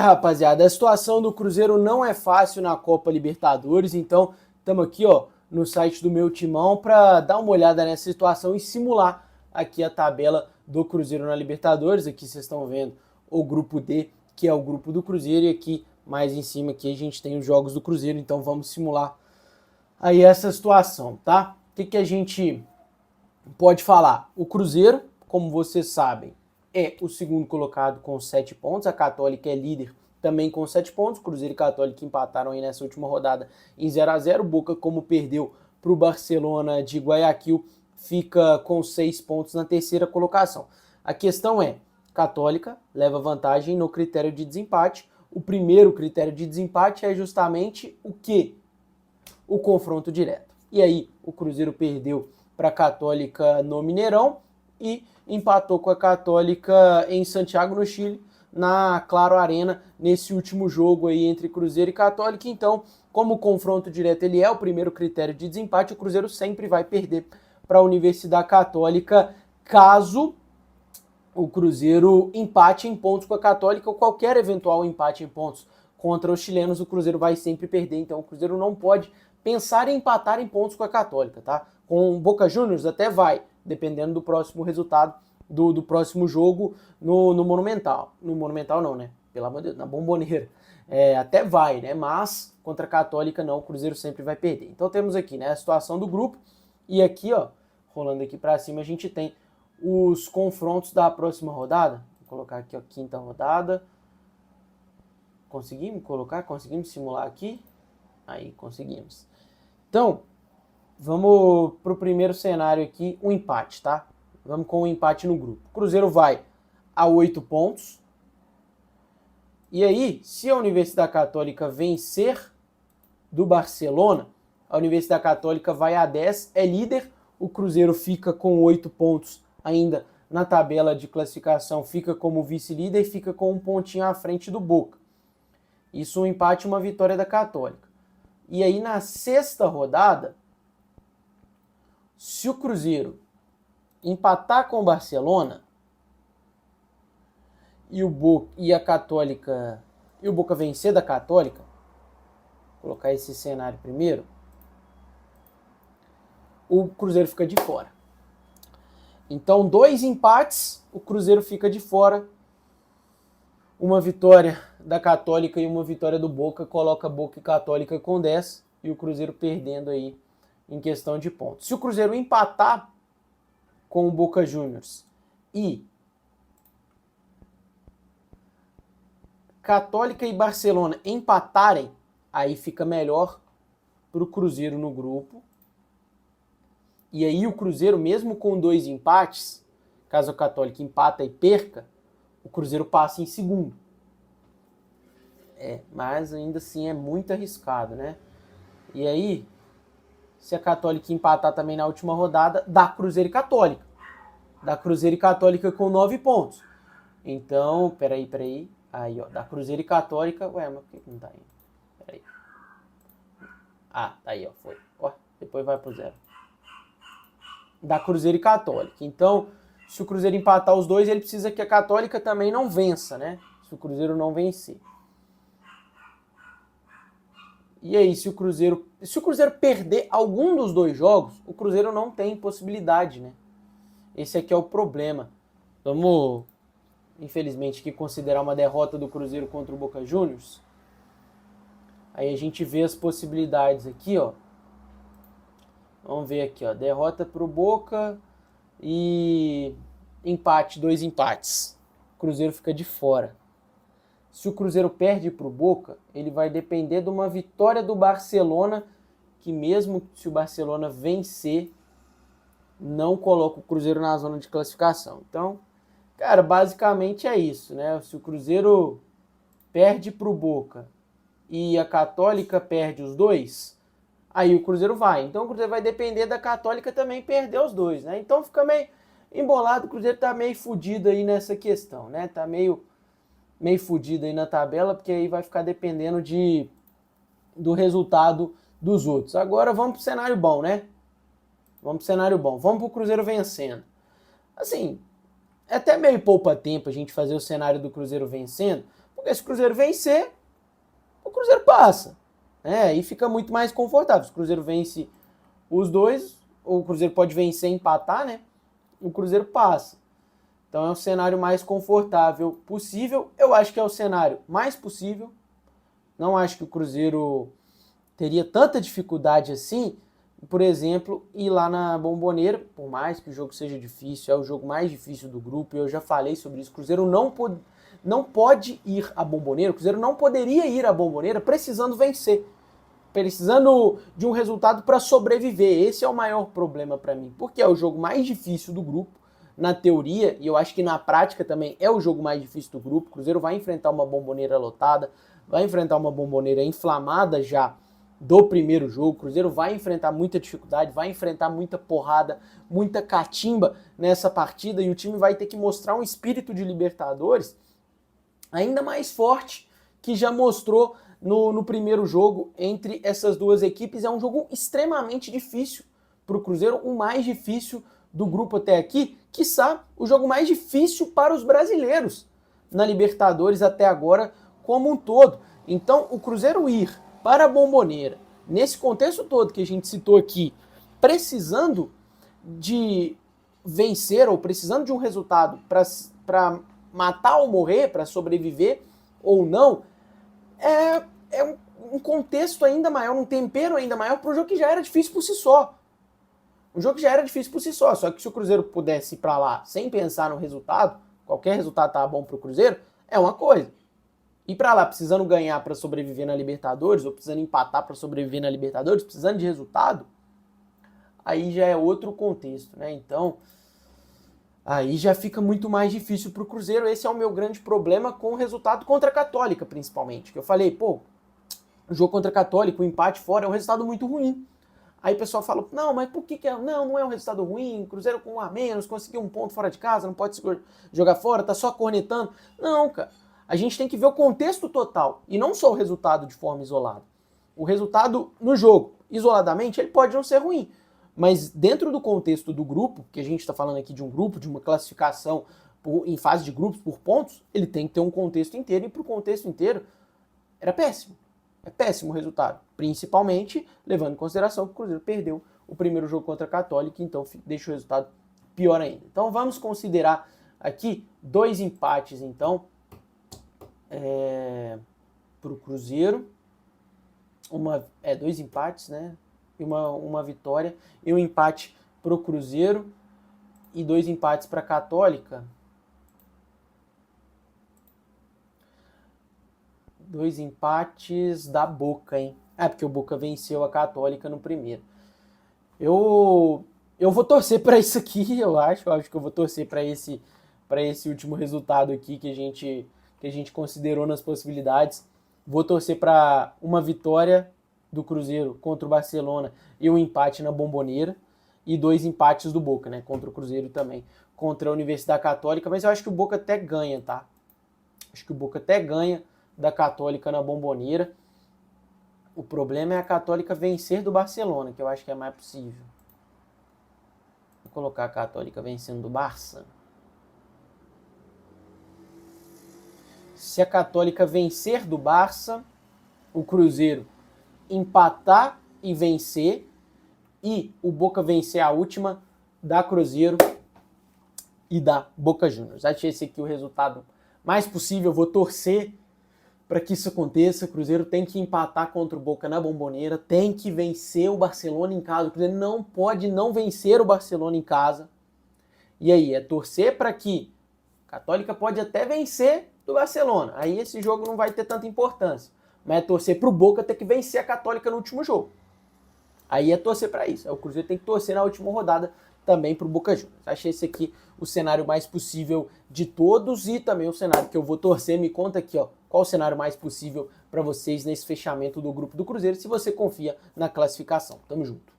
Rapaziada, a situação do Cruzeiro não é fácil na Copa Libertadores, então estamos aqui, ó, no site do Meu Timão para dar uma olhada nessa situação e simular aqui a tabela do Cruzeiro na Libertadores. Aqui vocês estão vendo o grupo D, que é o grupo do Cruzeiro, e aqui mais em cima aqui a gente tem os jogos do Cruzeiro, então vamos simular aí essa situação, tá? O que a gente pode falar? O Cruzeiro, como vocês sabem, é o segundo colocado com 7 pontos. A Católica é líder também com 7 pontos. Cruzeiro e Católica empataram aí nessa última rodada em 0-0. Boca, como perdeu para o Barcelona de Guayaquil, fica com 6 pontos na terceira colocação. A questão é, Católica leva vantagem no critério de desempate. O primeiro critério de desempate é justamente o quê? O confronto direto. E aí o Cruzeiro perdeu para a Católica no Mineirão e empatou com a Católica em Santiago, no Chile, na Claro Arena, nesse último jogo aí entre Cruzeiro e Católica. Então, como o confronto direto ele é o primeiro critério de desempate, o Cruzeiro sempre vai perder para a Universidade Católica caso o Cruzeiro empate em pontos com a Católica, ou qualquer eventual empate em pontos contra os chilenos, o Cruzeiro vai sempre perder. Então o Cruzeiro não pode pensar em empatar em pontos com a Católica, tá? Com o Boca Juniors até vai, dependendo do próximo resultado do próximo jogo no Monumental. No Monumental não, né? Pelo amor de Deus, na Bombonera. Até vai, né? Mas contra a Católica não, o Cruzeiro sempre vai perder. Então temos aqui, né, a situação do grupo. E aqui, ó, rolando aqui para cima, a gente tem os confrontos da próxima rodada. Vou colocar aqui, ó, quinta rodada. Conseguimos colocar? Conseguimos simular aqui? Aí, conseguimos. Então, vamos para o primeiro cenário aqui, um empate, tá? Vamos com um empate no grupo. O Cruzeiro vai a 8 pontos. E aí, se a Universidade Católica vencer do Barcelona, a Universidade Católica vai a 10, é líder. O Cruzeiro fica com 8 pontos ainda na tabela de classificação, fica como vice-líder e fica com um pontinho à frente do Boca. Isso um empate e uma vitória da Católica. E aí na sexta rodada, se o Cruzeiro empatar com o Barcelona e o Boca vencer da Católica, vou colocar esse cenário primeiro, o Cruzeiro fica de fora. Então, 2 empates, o Cruzeiro fica de fora. Uma vitória da Católica e uma vitória do Boca coloca Boca e Católica com 10 e o Cruzeiro perdendo aí em questão de pontos. Se o Cruzeiro empatar com o Boca Juniors e Católica e Barcelona empatarem, aí fica melhor para o Cruzeiro no grupo. E aí o Cruzeiro, mesmo com 2 empates, caso a Católica empata e perca, o Cruzeiro passa em segundo. Mas ainda assim é muito arriscado, né? E aí, se a Católica empatar também na última rodada, dá Cruzeiro e Católica. Dá Cruzeiro e Católica com 9 pontos. Então, peraí. Aí, ó, dá Cruzeiro e Católica. Ué, mas por que não tá aí? Peraí. Ah, tá aí, ó, foi. Ó, depois vai pro 0. Da Cruzeiro e Católica. Então, se o Cruzeiro empatar os dois, ele precisa que a Católica também não vença, né? Se o Cruzeiro não vencer. E aí, se o Cruzeiro perder algum dos 2 jogos, o Cruzeiro não tem possibilidade, né? Esse aqui é o problema. Vamos, infelizmente, aqui considerar uma derrota do Cruzeiro contra o Boca Juniors. Aí a gente vê as possibilidades aqui, ó. Vamos ver aqui, ó. Derrota pro Boca e empate, 2 empates. O Cruzeiro fica de fora. Se o Cruzeiro perde pro Boca, ele vai depender de uma vitória do Barcelona, que mesmo se o Barcelona vencer, não coloca o Cruzeiro na zona de classificação. Então, cara, basicamente é isso, né? Se o Cruzeiro perde pro Boca e a Católica perde os 2, aí o Cruzeiro vai. Então o Cruzeiro vai depender da Católica também perder os 2, né? Então fica meio embolado, o Cruzeiro tá meio fudido aí nessa questão, né? Tá meio fudido aí na tabela, porque aí vai ficar dependendo do resultado dos outros. Agora vamos pro cenário bom, né? Vamos pro Cruzeiro vencendo. Assim, é até meio poupa tempo a gente fazer o cenário do Cruzeiro vencendo, Porque se o Cruzeiro vencer, o Cruzeiro passa. E fica muito mais confortável. Se o Cruzeiro vence os dois, o Cruzeiro pode vencer e empatar, né? O Cruzeiro passa. Então é o cenário mais confortável possível. Eu acho que é o cenário mais possível. Não acho que o Cruzeiro teria tanta dificuldade assim, por exemplo, ir lá na Bombonera, por mais que o jogo seja difícil, é o jogo mais difícil do grupo, eu já falei sobre isso. O Cruzeiro não pode ir à Bombonera, o Cruzeiro não poderia ir à Bombonera precisando vencer, precisando de um resultado para sobreviver. Esse é o maior problema para mim, porque é o jogo mais difícil do grupo, na teoria, e eu acho que na prática também é o jogo mais difícil do grupo. O Cruzeiro vai enfrentar uma Bombonera lotada, vai enfrentar uma Bombonera inflamada já do primeiro jogo. O Cruzeiro vai enfrentar muita dificuldade, vai enfrentar muita porrada, muita catimba nessa partida, e o time vai ter que mostrar um espírito de Libertadores ainda mais forte que já mostrou no primeiro jogo entre essas duas equipes. É um jogo extremamente difícil para o Cruzeiro, o mais difícil do grupo até aqui, quiçá o jogo mais difícil para os brasileiros na Libertadores até agora como um todo. Então o Cruzeiro ir para a Bombonera, nesse contexto todo que a gente citou aqui, precisando de vencer ou precisando de um resultado para matar ou morrer, para sobreviver ou não, é um contexto ainda maior, um tempero ainda maior para um jogo que já era difícil por si só. Um jogo que já era difícil por si só que se o Cruzeiro pudesse ir para lá sem pensar no resultado, qualquer resultado tá bom para o Cruzeiro, é uma coisa. Ir para lá precisando ganhar para sobreviver na Libertadores, ou precisando empatar para sobreviver na Libertadores, precisando de resultado, aí já é outro contexto, né? Então, aí já fica muito mais difícil para o Cruzeiro. Esse é o meu grande problema com o resultado contra a Católica, principalmente. Que eu falei, o jogo contra a Católica, o empate fora, é um resultado muito ruim. Aí o pessoal fala, não, mas por que é? Não é um resultado ruim, Cruzeiro com um a menos, conseguiu um ponto fora de casa, não pode jogar fora, tá só cornetando. Não, cara. A gente tem que ver o contexto total, e não só o resultado de forma isolada. O resultado no jogo, isoladamente, ele pode não ser ruim, mas dentro do contexto do grupo, que a gente está falando aqui de um grupo, de uma classificação em fase de grupos por pontos, ele tem que ter um contexto inteiro, e para o contexto inteiro era péssimo. É péssimo o resultado, principalmente levando em consideração que o Cruzeiro perdeu o primeiro jogo contra a Católica, então deixa o resultado pior ainda. Então vamos considerar aqui 2 empates, então, para o Cruzeiro. 2 empates, né? E uma vitória e um empate para o Cruzeiro e 2 empates para a Católica. 2 empates da Boca, hein? Porque o Boca venceu a Católica no primeiro. Eu vou torcer para isso aqui, eu acho que eu vou torcer para esse último resultado aqui que a gente considerou nas possibilidades. Vou torcer para uma vitória do Cruzeiro contra o Barcelona e um empate na Bombonera, e 2 empates do Boca, né? Contra o Cruzeiro também, contra a Universidade Católica, mas eu acho que o Boca até ganha, tá? Acho que o Boca até ganha da Católica na Bombonera. O problema é a Católica vencer do Barcelona, que eu acho que é mais possível. Vou colocar a Católica vencendo do Barça. Se a Católica vencer do Barça, o Cruzeiro empatar e vencer, e o Boca vencer a última, dá Cruzeiro e dá Boca Juniors. Achei esse aqui o resultado mais possível. Eu vou torcer para que isso aconteça. O Cruzeiro tem que empatar contra o Boca na Bombonera, tem que vencer o Barcelona em casa. O Cruzeiro não pode não vencer o Barcelona em casa. E aí, é torcer para que a Católica pode até vencer do Barcelona. Aí esse jogo não vai ter tanta importância. Mas é torcer para o Boca ter que vencer a Católica no último jogo. Aí é torcer para isso. O Cruzeiro tem que torcer na última rodada também para o Boca Juniors. Achei esse aqui o cenário mais possível de todos, e também o cenário que eu vou torcer. Me conta aqui, qual o cenário mais possível para vocês nesse fechamento do grupo do Cruzeiro, se você confia na classificação. Tamo junto.